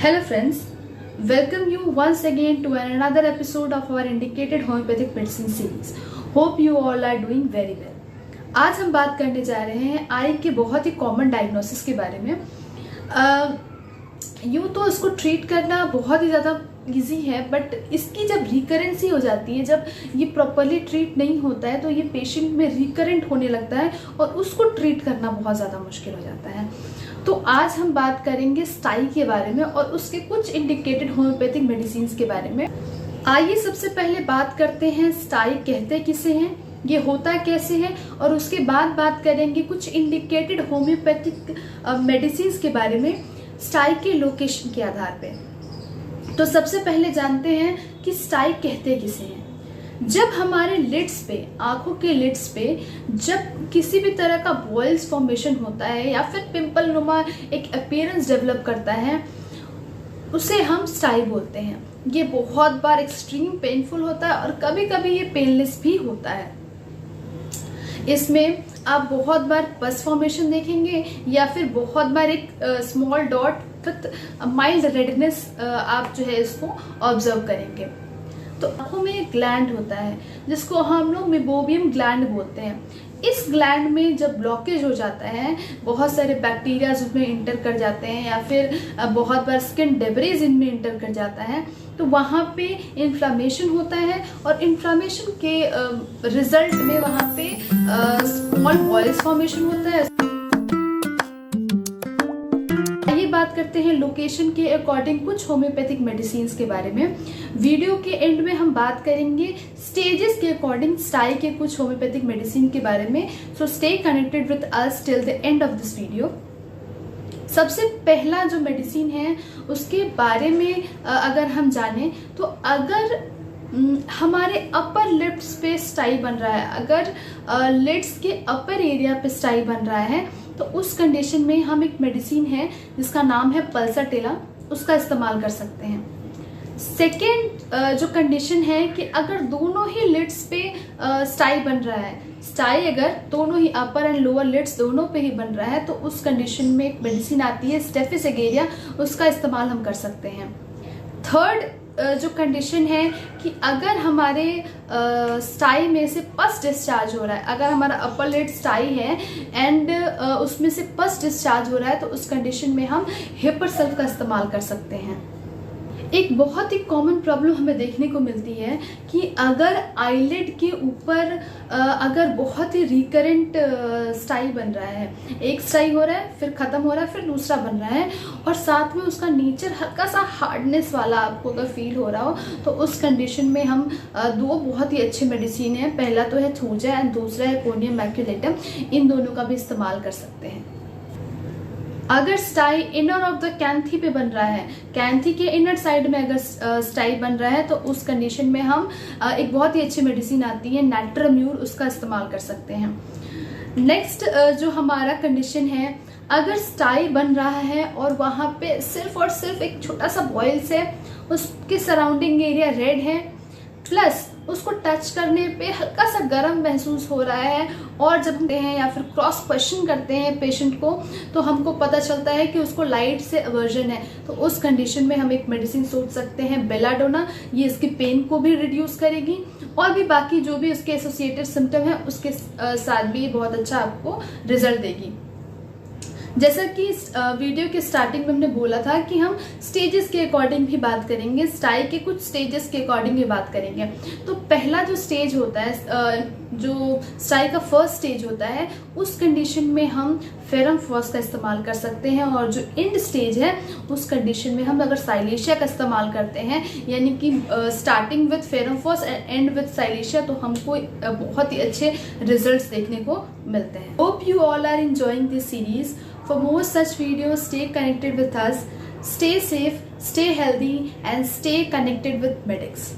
Hello friends, welcome you once again to another episode of our indicated homeopathic medicine series. Hope you all are doing very well. आज हम बात करने जा रहे हैं आई के बहुत ही कॉमन डायग्नोसिस के बारे में। यूँ तो इसको ट्रीट करना बहुत ही ज़्यादा इजी है, बट इसकी जब रिकरेंसी हो जाती है, जब ये प्रॉपरली ट्रीट नहीं होता है तो ये पेशेंट में रिकरेंट होने लगता है और उसको ट्रीट करना बहुत ज़्यादा मुश्किल हो जाता है। तो आज हम बात करेंगे स्टाई के बारे में और उसके कुछ इंडिकेटेड होम्योपैथिक मेडिसिन के बारे में। आइए सबसे पहले बात करते हैं स्टाई कहते किसे हैं, ये होता कैसे है, और उसके बाद बात करेंगे कुछ इंडिकेटेड होम्योपैथिक मेडिसिन के बारे में स्टाई के लोकेशन के आधार पे। तो सबसे पहले जानते हैं कि स्टाई कहते किसे हैं। जब हमारे लिड्स पे, आंखों के लिड्स पे जब किसी भी तरह का बॉयल्स फॉर्मेशन होता है या फिर पिंपल नुमा एक अपीयरेंस डेवलप करता है, उसे हम स्टाई बोलते हैं। ये बहुत बार एक्सट्रीम पेनफुल होता है और कभी कभी ये पेनलेस भी होता है। इसमें आप बहुत बार पस फॉर्मेशन देखेंगे या फिर बहुत बार एक small dot with mild redness आप जो है इसको ऑब्जर्व करेंगे। तो आंखों में एक ग्लैंड होता है जिसको हम लोग मेबोबियम ग्लैंड बोलते हैं। इस ग्लैंड में जब ब्लॉकेज हो जाता है, बहुत सारे बैक्टीरिया उसमें इंटर कर जाते हैं या फिर बहुत बार स्किन डेब्रीज इनमें इंटर कर जाता है, तो वहाँ पे इन्फ्लामेशन होता है और इन्फ्लामेशन के रिजल्ट में वहाँ पे स्मॉल बॉयल्स फॉर्मेशन होता है। बात करते हैं लोकेशन के अकॉर्डिंग कुछ होम्योपैथिक मेडिसिन के बारे में। वीडियो के एंड में हम बात करेंगे स्टेजेस के अकॉर्डिंग स्टाई के कुछ होम्योपैथिक मेडिसिन के बारे में। So stay connected with us till the end of this video. सबसे पहला जो मेडिसिन है उसके बारे में अगर हम जाने तो अगर हमारे अपर लिप्स पे स्टाई बन रहा है, अगर लिड्स के अपर एरिया पे स्टाई बन रहा है, तो उस कंडीशन में हम एक मेडिसिन है जिसका नाम है पल्साटेला, उसका इस्तेमाल कर सकते हैं। सेकेंड जो कंडीशन है कि अगर दोनों ही लिड्स पे स्टाई बन रहा है, स्टाई अगर दोनों ही अपर एंड लोअर लिड्स दोनों पे ही बन रहा है, तो उस कंडीशन में एक मेडिसिन आती है स्टेफिस एगेरिया, उसका इस्तेमाल हम कर सकते हैं। थर्ड जो कंडीशन है कि अगर हमारे स्टाई में से पस डिस्चार्ज हो रहा है, अगर हमारा अपर लिड स्टाई है एंड उसमें से पस डिस्चार्ज हो रहा है, तो उस कंडीशन में हम हिपरसल्फ का इस्तेमाल कर सकते हैं। एक बहुत ही कॉमन प्रॉब्लम हमें देखने को मिलती है कि अगर आईलिड के ऊपर अगर बहुत ही रिकरेंट स्टाई बन रहा है, एक स्टाई हो रहा है फिर खत्म हो रहा है फिर दूसरा बन रहा है और साथ में उसका नेचर हल्का सा हार्डनेस वाला आपको अगर फील हो रहा हो, तो उस कंडीशन में हम दो बहुत ही अच्छे मेडिसिन हैं। पहला तो है थूजा एंड दूसरा है कोनियम मैक्यूलेटम, इन दोनों का भी इस्तेमाल कर सकते हैं। अगर स्टाई इनर ऑफ द कैंथी पे बन रहा है, कैंथी के इनर साइड में अगर स्टाई बन रहा है, तो उस कंडीशन में हम एक बहुत ही अच्छी मेडिसिन आती है नैट्राम्यूर, उसका इस्तेमाल कर सकते हैं। नेक्स्ट जो हमारा कंडीशन है, अगर स्टाई बन रहा है और वहाँ पे सिर्फ और सिर्फ एक छोटा सा बॉयल्स है, उसके सराउंडिंग एरिया रेड है, प्लस उसको टच करने पे हल्का सा गर्म महसूस हो रहा है, और जब हम हैं या फिर क्रॉस क्वेश्चन करते हैं पेशेंट को, तो हमको पता चलता है कि उसको लाइट से अवर्जन है, तो उस कंडीशन में हम एक मेडिसिन सोच सकते हैं बेलाडोना। ये इसकी पेन को भी रिड्यूस करेगी और भी बाकी जो भी उसके एसोसिएटेड सिम्टम है उसके साथ भी बहुत अच्छा आपको रिजल्ट देगी। जैसा कि वीडियो के स्टार्टिंग में हमने बोला था कि हम स्टेजेस के अकॉर्डिंग भी बात करेंगे, स्टाई के कुछ स्टेजेस के अकॉर्डिंग भी बात करेंगे। तो पहला जो स्टेज होता है, जो स्टाई का फर्स्ट स्टेज होता है, उस कंडीशन में हम फेरम फॉस का इस्तेमाल कर सकते हैं, और जो एंड स्टेज है उस कंडीशन में हम अगर साइलेशिया का इस्तेमाल करते हैं, यानी कि starting with ferrum phos and with silicea, तो हमको बहुत ही अच्छे रिजल्ट्स देखने को मिलते हैं। Hope you all are enjoying this series. For more such videos, stay connected with us, stay safe, stay healthy and stay connected with Medix.